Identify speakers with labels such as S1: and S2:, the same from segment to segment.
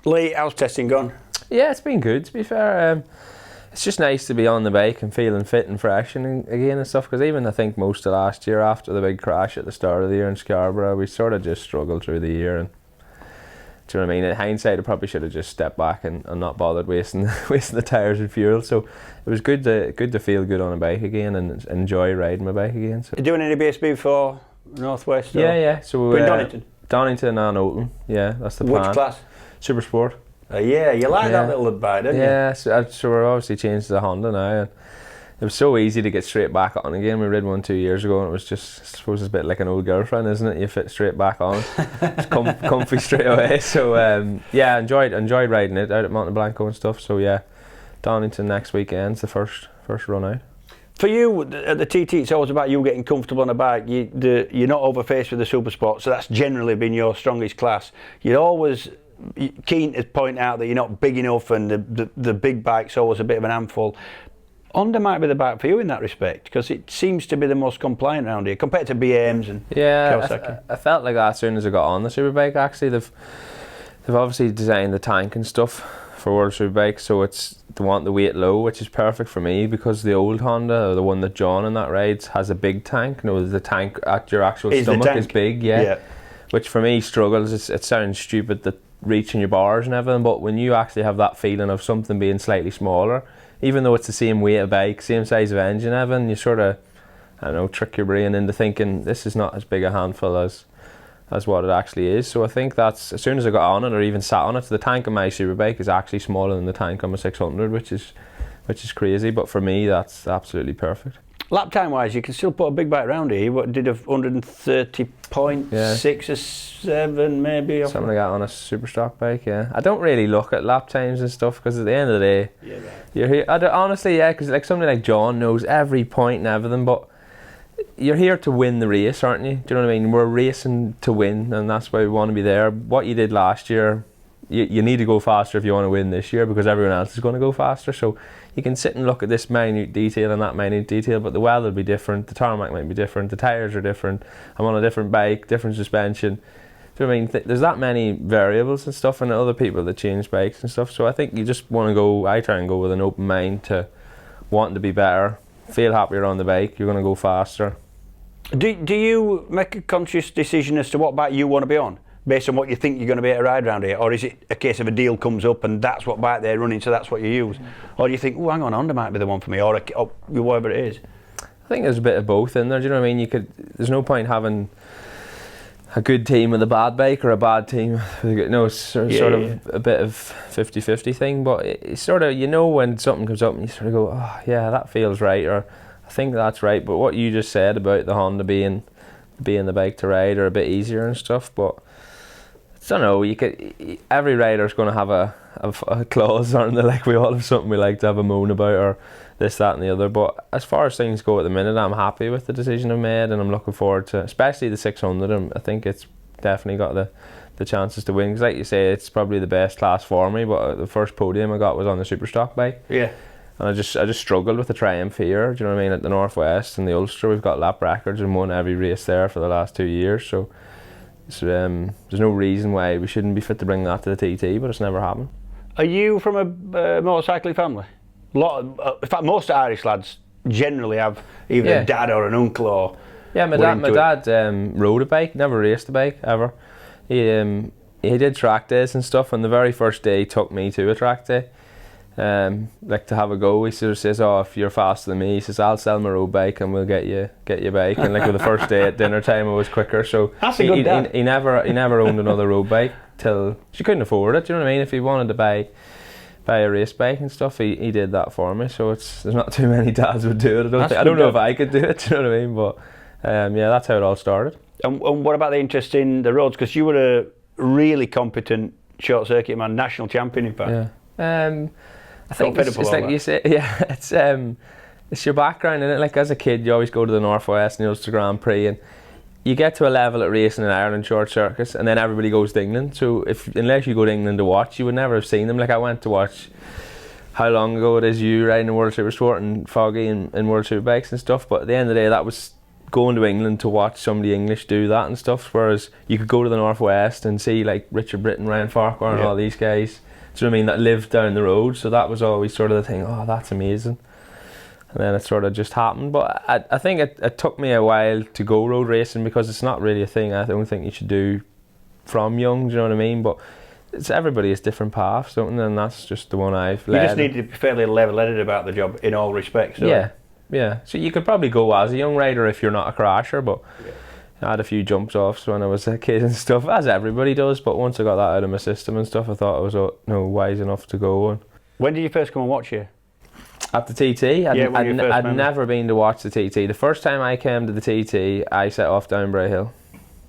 S1: Lee, how's testing gone?
S2: Yeah, it's been good, to be fair. It's just nice to be on the bike and feeling fit and fresh and again and stuff, because even I think most of last year, after the big crash at the start of the year in Scarborough, we sort of just struggled through the year. And do you know what I mean? In hindsight, I probably should have just stepped back and not bothered wasting the tyres and fuel. So it was good to feel good on a bike again and enjoy riding my bike again. So.
S1: Are you doing any BSB for Northwest?
S2: Yeah. So
S1: in Donington?
S2: Donington and Oulton. Yeah, that's the plan.
S1: Which class?
S2: Supersport.
S1: Yeah, you like that little bike, don't you?
S2: Yeah, so we're obviously changed to the Honda now. And it was so easy to get straight back on again. We rid one 2 years ago and it was just, I suppose it's a bit like an old girlfriend, isn't it? You fit straight back on. It's comfy straight away. So yeah, enjoyed riding it out at Monte Blanco and stuff. So yeah, Donington next weekend's the first run out. For you, at the TT, it's always about you getting comfortable on a bike. You're not overfaced with the Supersport, so that's generally been your strongest class. You're always keen to point out that you're not big enough and the big bike's always a bit of an handful. Honda might be the bike for you in that respect, because it seems to be the most compliant around here compared to BMs and Kawasaki. I felt like that as soon as I got on the Superbike. Actually, they've obviously designed the tank and stuff for World Superbike, so they want the weight low, which is perfect for me, because the old Honda, or the one that John and that rides, has a big tank. No, the tank at your actual stomach is big, yeah. Which for me struggles. It sounds stupid that reaching your bars and everything, but when you actually have that feeling of something being slightly smaller, even though it's the same weight of bike, same size of engine, Evan, you sort of, I don't know, trick your brain into thinking this is not as big a handful as what it actually is. So I think that's, as soon as I got on it or even sat on it, the tank on my Superbike is actually smaller than the tank on my 600, which is crazy, but for me that's absolutely perfect. Lap
S1: time wise, you can still put a big bike around here. What did a 130.6 or 7 maybe?
S2: Something like that on a Superstock bike, yeah. I don't really look at lap times and stuff, because at the end of the day, you're here. Honestly, yeah, because like somebody like John knows every point and everything, but you're here to win the race, aren't you? Do you know what I mean? We're racing to win, and that's why we want to be there. What you did last year, you need to go faster if you want to win this year, because everyone else is going to go faster. So you can sit and look at this minute detail and that minute detail, but the weather will be different, the tarmac might be different, the tyres are different, I'm on a different bike, different suspension. Do you know what I mean? There's that many variables and stuff, and other people that change bikes and stuff. So I think you just want to go, I try and go with an open mind to wanting to be better, feel happier on the bike, you're going to go faster.
S1: Do you make a conscious decision as to what bike you want to be on, based on what you think you're going to be able to ride around here? Or is it a case of a deal comes up and that's what bike they're running, so that's what you use? Or do you think, oh, hang on, Honda might be the one for me, or whatever it is?
S2: I think there's a bit of both in there, do you know what I mean? There's no point having a good team with a bad bike or a bad team. No, it's sort of a bit of 50-50 thing, but it's sort of, you know, when something comes up and you sort of go, oh yeah, that feels right, or I think that's right. But what you just said about the Honda being the bike to ride or a bit easier and stuff, but I don't know, every rider's going to have a clause, aren't they? Like, we all have something we like to have a moan about, or this, that and the other. But as far as things go at the minute, I'm happy with the decision I've made, and I'm looking forward to, especially the 600. I think it's definitely got the chances to win, because like you say, it's probably the best class for me, but the first podium I got was on the Superstock bike.
S1: Yeah.
S2: And I just struggled with the Triumph here, do you know what I mean? At the Northwest and the Ulster, we've got lap records and won every race there for the last 2 years, so there's no reason why we shouldn't be fit to bring that to the TT, but it's never happened.
S1: Are you from a motorcycling family? In fact, most Irish lads generally have either a dad or an uncle, or
S2: my dad rode a bike, never raced a bike ever. He did track days and stuff, and the very first day he took me to a track day, like to have a go. He sort of says, oh, if you're faster than me, he says, I'll sell my road bike and we'll get you a bike. And like with the first day at dinner time, I was quicker. So
S1: that's a good dad.
S2: He never owned another road bike till she couldn't afford it, do you know what I mean? If he wanted to buy a race bike and stuff, he did that for me. So there's not too many dads would do it. I don't know if I could do it, do you know what I mean? But yeah, that's how it all started.
S1: And what about the interest in the roads? Because you were a really competent short circuit man, national champion in fact.
S2: Yeah. I think it's like you say, yeah, it's your background, innit? Like as a kid, you always go to the Northwest and the Ulster Grand Prix, and you get to a level at racing in Ireland short circuits, and then everybody goes to England. So unless you go to England to watch, you would never have seen them. Like I went to watch, how long ago it is you riding in World Supersport and Foggy and World Superbikes and stuff. But at the end of the day, that was going to England to watch somebody English do that and stuff, whereas you could go to the Northwest and see like Richard Britton, Ryan Farquhar and all these guys, do you know what I mean, that lived down the road. So that was always sort of the thing, oh, that's amazing. And then it sort of just happened. But I think it took me a while to go road racing, because it's not really a thing I don't think you should do from young, do you know what I mean? But everybody has different paths, don't they? And that's just the one I've led.
S1: You just need to be fairly level-headed about the job in all respects.
S2: Yeah. So you could probably go as a young rider if you're not a crasher, but I had a few jumps offs when I was a kid and stuff, as everybody does. But once I got that out of my system and stuff, I thought I was wise enough to go on.
S1: When did you first come and watch you?
S2: At the TT? I'd never been to watch the TT. The first time I came to the TT, I set off down Bray Hill.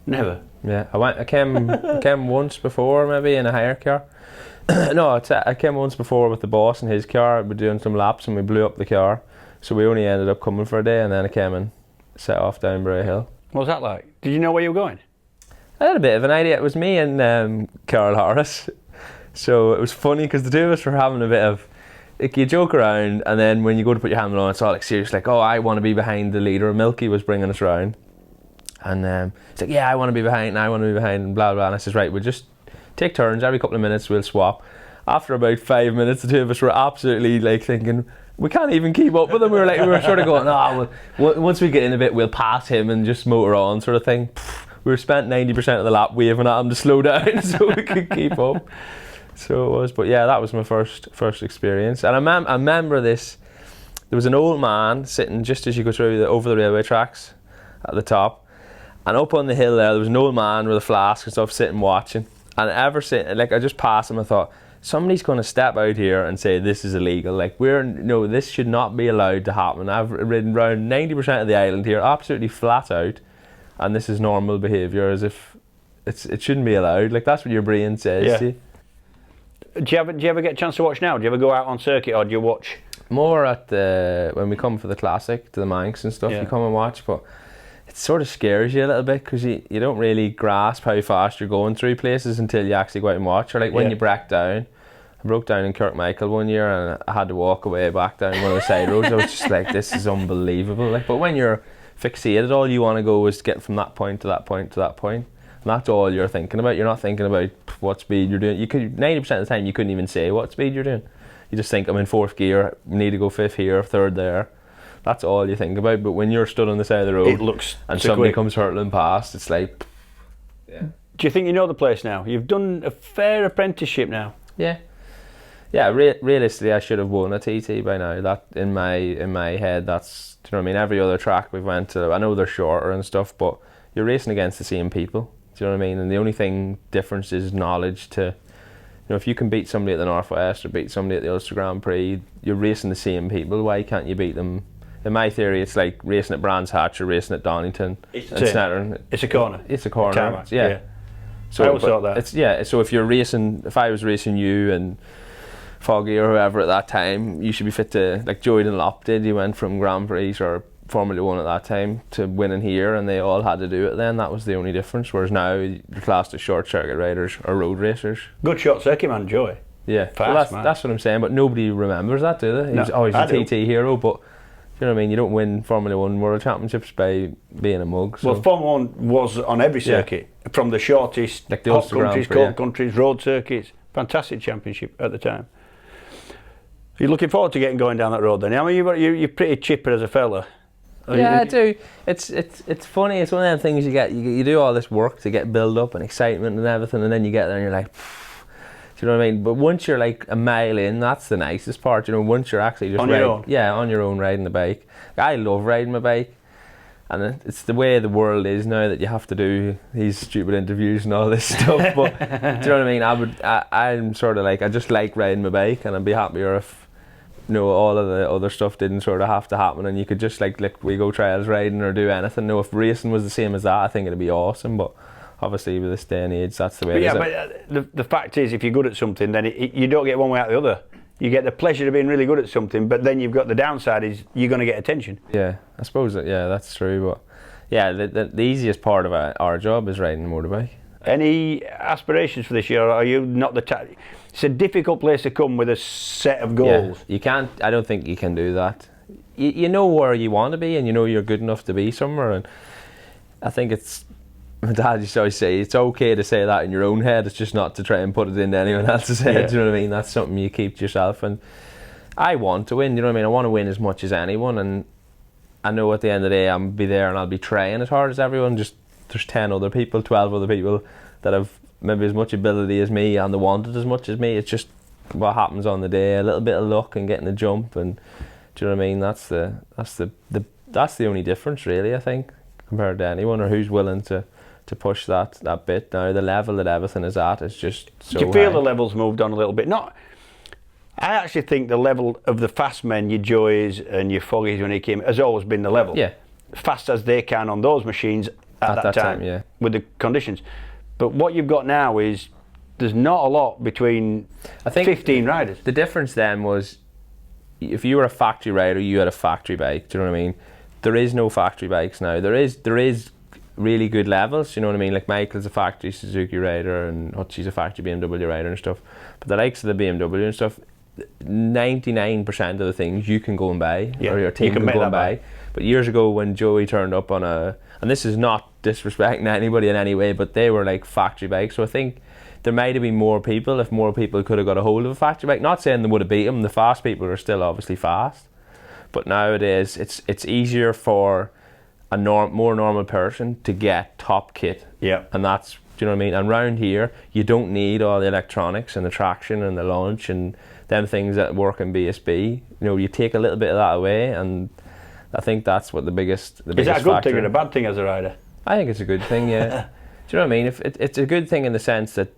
S1: Never?
S2: Yeah, I came once before, maybe in a hire car. No, I came once before with the boss in his car. We were doing some laps and we blew up the car. So we only ended up coming for a day, and then I came and set off down Bray Hill.
S1: What was that like? Did you know where you were going?
S2: I had a bit of an idea. It was me and Carl Harris. So it was funny because the two of us were having a bit of, like, you joke around, and then when you go to put your hand on, it's all like serious, like, oh, I want to be behind the leader. Milky was bringing us round. And it's like, yeah, I want to be behind, and I want to be behind, and blah, blah. And I says, right, we'll just take turns. Every couple of minutes, we'll swap. After about 5 minutes, the two of us were absolutely, like, thinking, we can't even keep up with him. We were sort of going, once we get in a bit, we'll pass him and just motor on, sort of thing. We were spent 90% of the lap waving at him to slow down so we could keep up. So it was, but yeah, that was my first experience. And I remember this. There was an old man sitting just as you go through over the railway tracks at the top, and up on the hill there was an old man with a flask and stuff sitting watching. And I just passed him. I thought, somebody's going to step out here and say this is illegal. Like, this should not be allowed to happen. I've ridden around 90% of the island here, absolutely flat out, and this is normal behaviour, as if it shouldn't be allowed. Like, that's what your brain says to you.
S1: Do you ever get a chance to watch now? Do you ever go out on circuit, or do you watch?
S2: More at when we come for the classic, to the Manx and stuff, you come and watch, but it sort of scares you a little bit, because you don't really grasp how fast you're going through places until you actually go out and watch. Or like when you break down. I broke down in Kirkmichael one year and I had to walk away back down one of the side roads. I was just like, this is unbelievable. Like, but when you're fixated, all you want to go is get from that point to that point to that point. And that's all you're thinking about. You're not thinking about what speed you're doing. 90% of the time you couldn't even say what speed you're doing. You just think, I'm in 4th gear, need to go 5th here, 3rd there. That's all you think about. But when you're stood on the side of the road,
S1: it looks
S2: and somebody comes hurtling past, it's like,
S1: Do you think you know the place now? You've done a fair apprenticeship now.
S2: Yeah, realistically, I should have won a TT by now. That in my head, that's, do you know what I mean? Every other track we've went to, I know they're shorter and stuff, but you're racing against the same people. Do you know what I mean? And the only difference is knowledge. If you can beat somebody at the Northwest or beat somebody at the Ulster Grand Prix, you're racing the same people. Why can't you beat them? In my theory, it's like racing at Brands Hatch or racing at Donington and Snetterton.
S1: It's a corner.
S2: It's a corner.
S1: Tarmac.
S2: Yeah.
S1: So I always thought that.
S2: So if I was racing you and Foggy or whoever at that time, you should be fit to, like Joey Dunlop did. He went from Grand Prix or Formula 1 at that time to winning here, and they all had to do it then. That was the only difference. Whereas now you're classed as short circuit riders or road racers.
S1: Good short circuit man, Joey.
S2: Yeah,
S1: fast,
S2: that's what I'm saying. But nobody remembers that, do they? He's always a TT hero, but you know what I mean? You don't win Formula 1 World Championships by being a mug. So.
S1: Well, Formula 1 was on every circuit, from the shortest,
S2: like the
S1: hot countries, cold
S2: countries,
S1: road circuits. Fantastic championship at the time. You're looking forward to getting going down that road then? I mean, you're pretty chipper as a fella.
S2: Yeah, I do. It's funny. It's one of them things you do all this work to get build up and excitement and everything, and then you get there and you're like, pfft. Do you know what I mean? But once you're like a mile in, that's the nicest part. You know, once you're actually just
S1: on your own.
S2: Yeah, on your own, riding the bike. I love riding my bike, and it's the way the world is now that you have to do these stupid interviews and all this stuff. But do you know what I mean? I'm sort of like, I just like riding my bike, and I'd be happier if all of the other stuff didn't sort of have to happen, and you could just like we go trials riding or do anything. If racing was the same as that, I think it'd be awesome. But obviously with this day and age, that's the way it is.
S1: But the fact is, if you're good at something, then you don't get one way out the other. You get the pleasure of being really good at something, but then you've got the downside is you're going to get attention.
S2: Yeah, I suppose that's true. But yeah, the easiest part of our job is riding a motorbike.
S1: Any aspirations for this year? Or are you not the type? It's a difficult place to come with a set of goals.
S2: Yeah, you can't. I don't think you can do that. you know where you want to be, and you know you're good enough to be somewhere. And I think my dad used to always say, it's okay to say that in your own head, it's just not to try and put it into anyone else's head.
S1: Yeah.
S2: Do you know what I mean? That's something you keep to yourself. And I want to win, you know what I mean? I want to win as much as anyone, and I know at the end of the day I'll be there and I'll be trying as hard as everyone. Just there's 10 other people, 12 other people that have maybe as much ability as me and they want it as much as me. It's just what happens on the day, a little bit of luck and getting a jump, and do you know what I mean? That's the only difference really, I think, compared to anyone, or who's willing to push that bit. Now the level that everything is at is just so
S1: Do you feel
S2: high.
S1: the level's moved on a little bit? I actually think the level of the fast men, your Joys and your Foggies when he came, has always been the level.
S2: Yeah.
S1: Fast as they can on those machines at that time,
S2: yeah.
S1: with the conditions. But what you've got now is there's not a lot between 15 riders.
S2: The difference then was, if you were a factory rider, you had a factory bike. Do you know what I mean? There is no factory bikes now. There is really good levels. You know what I mean? Like Michael's a factory Suzuki rider, and Hutchie's a factory BMW rider and stuff. But the likes of the BMW and stuff, 99% of the things you can go and buy, or your team can go and buy. But years ago when Joey turned up on and this is not disrespecting anybody in any way, but they were like factory bikes. So I think there might have been more people if more people could have got a hold of a factory bike. Not saying they would have beat them. The fast people are still obviously fast, but nowadays it's easier for a more normal person to get top kit.
S1: Yeah.
S2: And that's, do you know what I mean? And round here you don't need all the electronics and the traction and the launch and them things that work in BSB. You know, you take a little bit of that away, and I think that's what the biggest
S1: Is that a good
S2: factor.
S1: thing or a bad thing as a rider?
S2: I think it's a good thing, yeah. Do you know what I mean? If it's a good thing in the sense that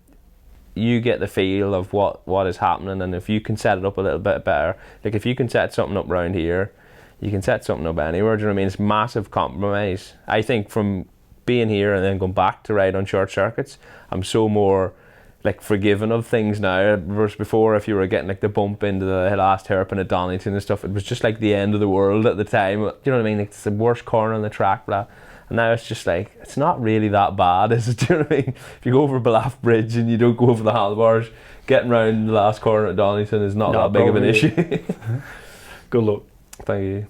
S2: you get the feel of what is happening, and if you can set it up a little bit better, like if you can set something up around here, you can set something up anywhere. Do you know what I mean? It's massive compromise. I think from being here and then going back to ride on short circuits, I'm so more like forgiving of things now versus before. If you were getting like the bump into the last hairpin at Donington and stuff, it was just like the end of the world at the time. You know what I mean? Like, it's the worst corner on the track, blah. And now it's just like, it's not really that bad, is it? Do you know what I mean? If you go over Belaff Bridge and you don't go over the handlebars, getting round the last corner at Donington is not that big of an issue.
S1: Good luck.
S2: Thank you.